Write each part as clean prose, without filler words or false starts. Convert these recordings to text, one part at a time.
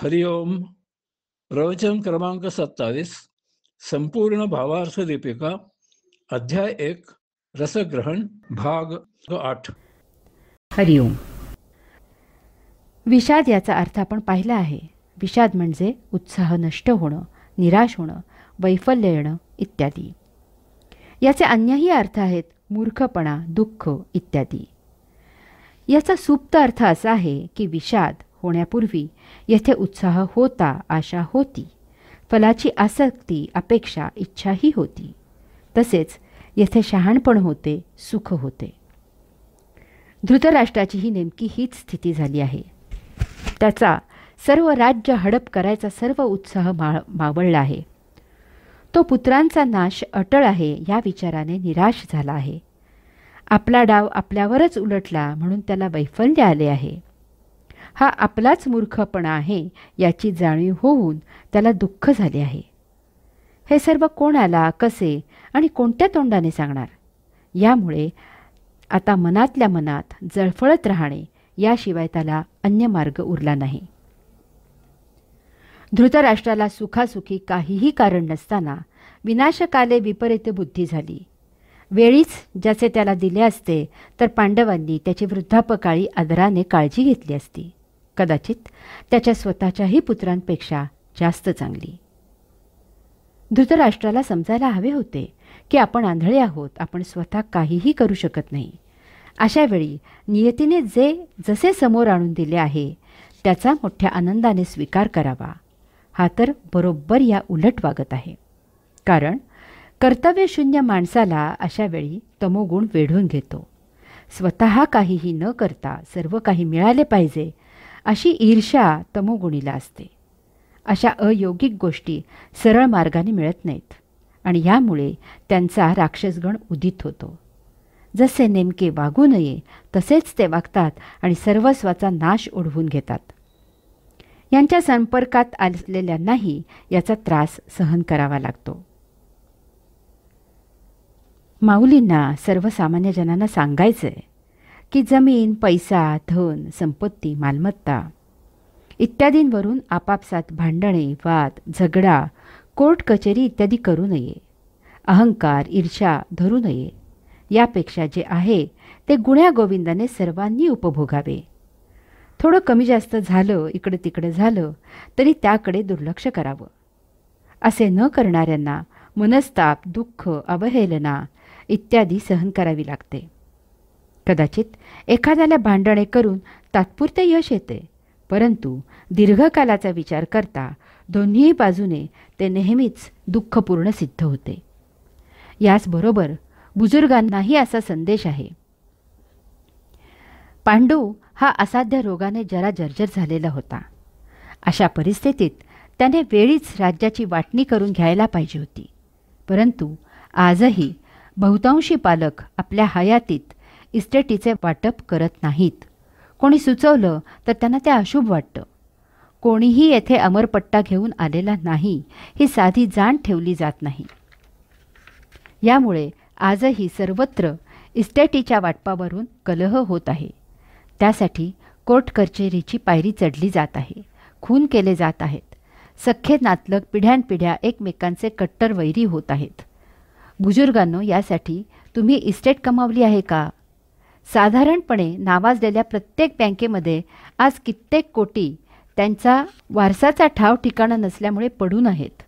हरिओम. प्रवचन क्रमांक 27. संपूर्ण भावार्थ दीपिका, अध्याय 1, रसग्रहण, भाग 8. हरिओम. विषाद याचा अर्थ आपण पाहिला आहे. विषाद म्हणजे उत्साह नष्ट होणं, निराश होणं, वैफल्य येणं इत्यादी. याचे अन्यही अर्थ आहेत मूर्खपणा, दुःख इत्यादी. याचा सुप्त अर्थ असा आहे की विषाद होण्यापूर्वी येथे उत्साह होता, आशा होती, फलाची आसक्ती, अपेक्षा, इच्छाही होती. तसेच येथे शहाणपण होते, सुख होते. धृतराष्ट्राची ही नेमकी हीच स्थिती झाली आहे. त्याचा सर्व राज्य हडप करायचा सर्व उत्साह मावळला आहे. तो पुत्रांचा नाश अटळ आहे या विचाराने निराश झाला आहे. आपला डाव आपल्यावरच उलटला म्हणून त्याला वैफल्य आले आहे. हा आपलाच मूर्खपणा आहे याची जाणीव होऊन त्याला दुःख झाले आहे. हे सर्व कोणाला, कसे आणि कोणत्या तोंडाने सांगणार? यामुळे आता मनातल्या मनात जळफळत राहणे याशिवाय त्याला अन्य मार्ग उरला नाही. धृतराष्ट्राला सुखासुखी काहीही कारण नसताना विनाशकाले विपरीत बुद्धी झाली. वेळीच ज्याचे त्याला दिले असते तर पांडवांनी त्याची वृद्धापकाळी आदराने काळजी घेतली असती, कदाचित त्याच्या स्वतःच्याही पुत्रांपेक्षा जास्त चांगली. धृतराष्ट्राला समजायला हवे होते की आपण आंधळे आहोत, आपण स्वतः काहीही करू शकत नाही. अशा वेळी नियतीने जसे समोर आणून दिले आहे त्याचा मोठ्या आनंदाने स्वीकार करावा. हा तर बरोबर या उलट वागत आहे. कारण कर्तव्यशून्य माणसाला अशा वेळी तमोगुण वेढून घेतो. स्वतः काहीही न करता सर्व काही मिळाले पाहिजे अशी ईर्ष्या तमोगुणीला असते. अशा अयोगिक गोष्टी सरळ मार्गाने मिळत नाहीत आणि यामुळे त्यांचा राक्षसगण उदित होतो. जसे नेमके वागू नये तसेच ते वागतात आणि सर्वस्वाचा नाश ओढवून घेतात. यांच्या संपर्कात आलेल्यांनाही याचा त्रास सहन करावा लागतो. माऊलींना सर्वसामान्य जनांना सांगायचे की जमीन, पैसा, धन, संपत्ती, मालमत्ता इत्यादींवरून आपापसात भांडणे, वाद, झगडा, कोर्ट कचेरी इत्यादी करू नये. अहंकार, ईर्ष्या धरू नये. यापेक्षा जे आहे ते गुण्यागोविंदाने सर्वांनी उपभोगावे. थोडं कमी जास्त झालं, इकडे तिकडे झालं तरी त्याकडे दुर्लक्ष करावं. असे न करणाऱ्यांना मनस्ताप, दुःख, अवहेलना इत्यादी सहन करावी लागते. कदाचित एखाद्याला भांडणे करून तात्पुरते यश येते, परंतु दीर्घकालाचा विचार करता दोन्ही बाजूने ते नेहमीच दुःखपूर्ण सिद्ध होते. याचबरोबर बुजुर्गांनाही असा संदेश आहे. पांडू हा असाध्य रोगाने जरा जर्जर झालेला होता. अशा परिस्थितीत त्याने वेळीच राज्याची वाटणी करून घ्यायला पाहिजे होती. परंतु आजही बहुतांशी पालक आपल्या हयातीत इस्टेटीचे वाटप करत नाहीत. कोणी सुचवलं तर त्यांना ते अशुभ वाटतं. कोणीही येथे अमरपट्टा घेऊन आलेला नाही ही साधी जाण ठेवली जात नाही. यामुळे आजही सर्वत्र इस्टेटीच्या वाटपावरून कलह होत आहे. त्यासाठी कोर्ट कचेरीची पायरी चढली जात आहे. खून केले जात आहेत. सख्खे नातलग पिढ्यानपिढ्या एकमेकांचे कट्टर वैरी होत आहेत. बुजुर्गांनो, यासाठी तुम्ही इस्टेट कमावली आहे का? साधारणपणे नावाजलेल्या प्रत्येक बँकेमध्ये आज कित्येक कोटी त्यांचा वारसाचा ठाव ठिकाणा नसल्यामुळे पडून आहेत.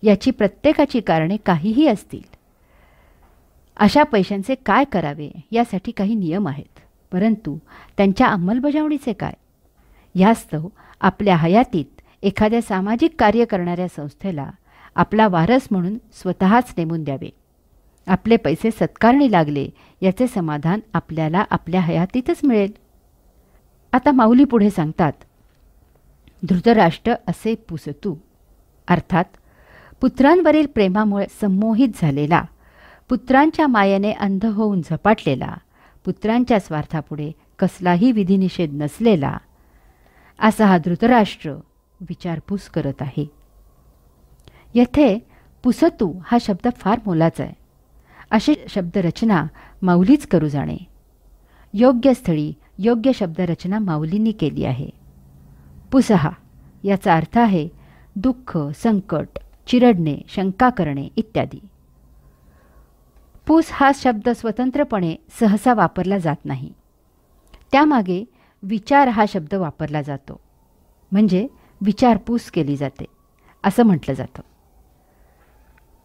याची प्रत्येकाची कारणे काहीही असतील. अशा पैशांचे काय करावे यासाठी काही नियम आहेत, परंतु त्यांच्या अंमलबजावणीचे काय? यास्तव आपल्या हयातीत एखाद्या सामाजिक कार्य करणाऱ्या संस्थेला आपला वारस म्हणून स्वतःच नेमून द्यावे. आपले पैसे सत्कारणी लागले याचे समाधान आपल्याला आपल्या हयातीतच मिळेल. आता माऊली पुढे सांगतात, धृतराष्ट्र असे पुसतू, अर्थात पुत्रांवरील प्रेमामुळे संमोहित झालेला, पुत्रांच्या मायेने अंध होऊन झपाटलेला, पुत्रांच्या स्वार्थापुढे कसलाही विधिनिषेध नसलेला असा हा धृतराष्ट्र विचारपूस करत आहे. येथे पुसतू हा शब्द फार मोलाचा आहे. अशी शब्दरचना माऊलीच करू जाणे. योग्य स्थळी योग्य शब्दरचना माऊलींनी केली आहे. पुसहा याचा अर्थ आहे दुःख, संकट, चिरडणे, शंका करणे इत्यादी. पूस हा शब्द स्वतंत्रपणे सहसा वापरला जात नाही. त्यामागे विचार हा शब्द वापरला जातो, म्हणजे विचारपूस केली जाते असं म्हटलं जातं.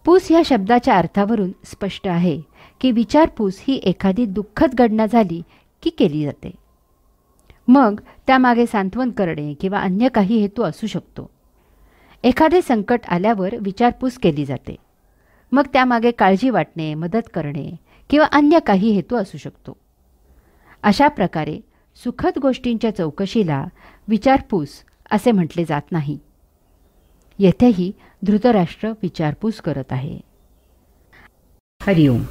पूस या शब्दाच्या अर्थावरून स्पष्ट आहे की विचारपूस ही एखादी दुःखद घटना झाली की केली जाते. मग त्यामागे सांत्वन करणे किंवा अन्य काही हेतू असू शकतो. एखादे संकट आल्यावर विचारपूस केली जाते. मग त्यामागे काळजी वाटणे, मदत करणे किंवा अन्य काही हेतू असू शकतो. अशा प्रकारे सुखद गोष्टींच्या चौकशीला विचारपूस असे म्हटले जात नाही. येथेही धृतराष्ट्र विचारपूस करत आहे. हरिओम.